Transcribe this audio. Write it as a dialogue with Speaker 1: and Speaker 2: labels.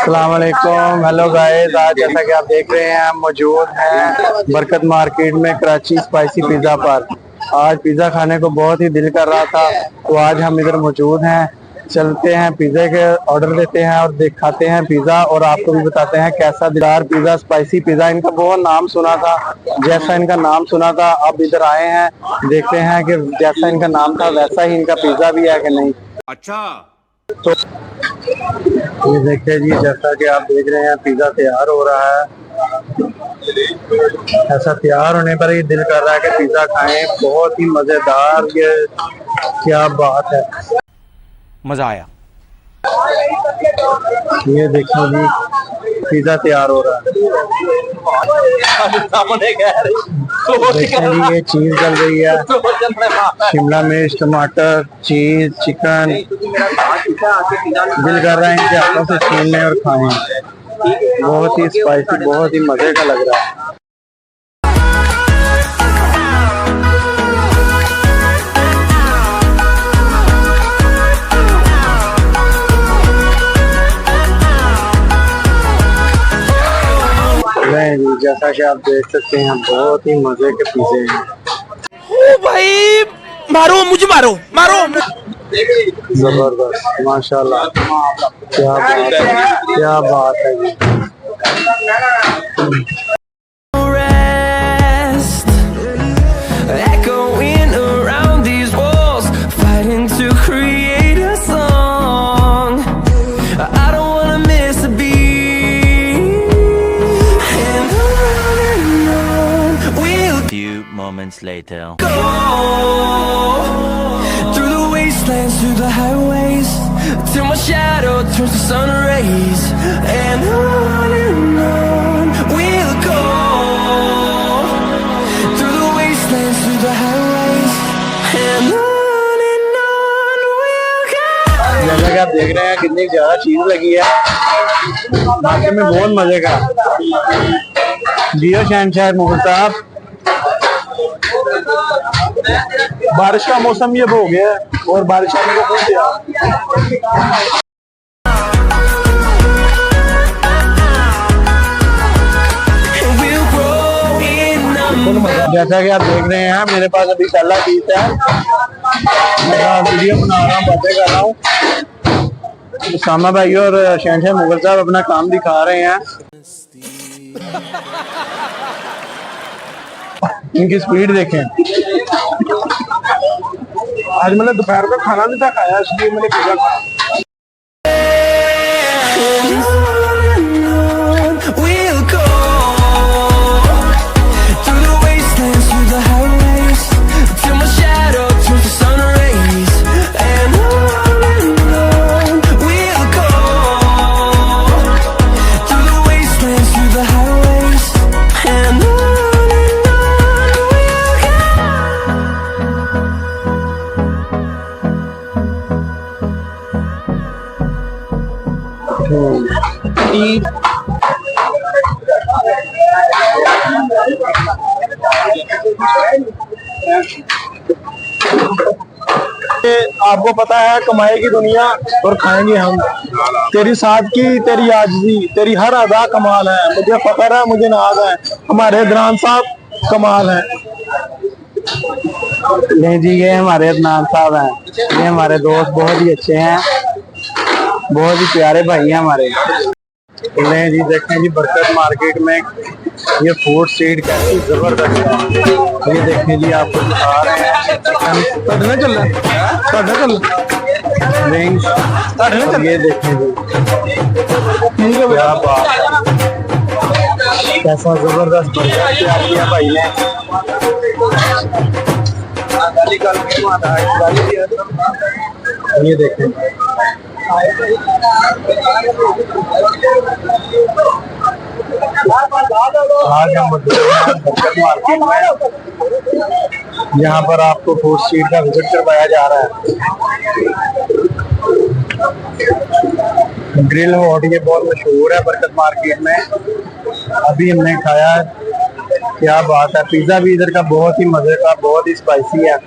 Speaker 1: अस्सलाम वालेकुम। Hello guys, आज जैसा कि आप देख रहे हैं हम मौजूद हैं बरकत मार्केट में कराची स्पाइसी पिज़्ज़ा पर। आज पिज़्ज़ा खाने को बहुत ही दिल कर रहा था, तो आज हम इधर मौजूद हैं। चलते हैं पिज़्ज़ा के ऑर्डर देते हैं और खाते हैं पिज़्ज़ा, और आपको भी बताते हैं कैसा दिलदार पिज़्ज़ा, स्पाइसी पिज़्ज़ा। इनका बहुत नाम सुना था, जैसा इनका नाम सुना था अब इधर आए हैं, देखते हैं कि जैसा इनका नाम था वैसा ही इनका पिज़्ज़ा भी है कि नहीं।
Speaker 2: अच्छा
Speaker 1: तो ये देखिए जी, जैसा कि आप देख रहे हैं पिज़्ज़ा तैयार हो रहा है। ऐसा तैयार होने पर ही दिल कर रहा है कि पिज़्ज़ा खाएं। बहुत ही मज़ेदार, ये क्या बात है,
Speaker 2: मजा आया।
Speaker 1: ये देखिए जी पिज़्ज़ा तैयार हो रहा है। देखिए जी, ये चीज़ चल रही है, शिमला मिर्च, टमाटर, चीज़, चिकन। दिल कर रहा है इनके हाथों से छीनने और खाएं। बहुत ही स्पाइसी, बहुत ही मज़े का लग रहा है। नहीं, जैसा कि आप देख सकते हैं बहुत ही मजे के पिज़्ज़े हैं।
Speaker 2: ओ भाई, मारो मुझे, मारो मारो।
Speaker 1: जबरदस्त, माशाल्लाह, क्या बात है, क्या बात है जी।
Speaker 3: Moments later.
Speaker 4: Go through the wastelands, through the highways, till my shadow turns to sun rays, and on we'll go. Through the wastelands, through the highways, and on we'll go.
Speaker 1: जैसा कि आप देख रहे हैं कितनी ज्यादा चीज लगी है, मार्केट में बहुत मजे का। जियो शहनशाह मुगल साहब, बारिश का मौसम ये हो गया है और बारिश आने को खुल गया। जैसा कि आप देख रहे हैं मेरे पास अभी पहला पीस है, मैं वीडियो बना रहा हूँ, बातें कर रहा हूँ। सामा भाई और शहनशाह मुगल साहब अपना काम दिखा रहे हैं। इनकी स्पीड देखें। आज मैंने दोपहर का खाना नहीं था खाया, इसलिए मैंने पिज़्ज़ा खाया। आपको पता है कमाई की दुनिया और खाएंगे हम। तेरी सादगी, तेरी आजिज़ी, तेरी हर अदा कमाल है। मुझे फख्र है, मुझे नाज है, हमारे अदनान साहब कमाल है। नहीं जी, ये हमारे अदनान साहब हैं, ये हमारे दोस्त बहुत ही अच्छे हैं, बहुत ही प्यारे भाई हैं हमारे। नहीं जी, देखें जी बरकत मार्केट में ये फूड स्ट्रीट कैसी जबरदस्त है। ये देखें जी, आपको दिखा रहे हैं चिकन चल रहा है, ये देखें जी क्या बात है, कैसा जबरदस्त बर्गर तैयार किया भाई ने। ये देखें आज हम बरकत मार्केट में, यहाँ पर आपको फूड स्ट्रीट का विजिट करवाया जा रहा है। ग्रिल हॉट ये बहुत मशहूर है बरकत मार्केट में, अभी हमने खाया, क्या बात है। पिज़्ज़ा भी इधर का बहुत ही मजे का, बहुत ही स्पाइसी है।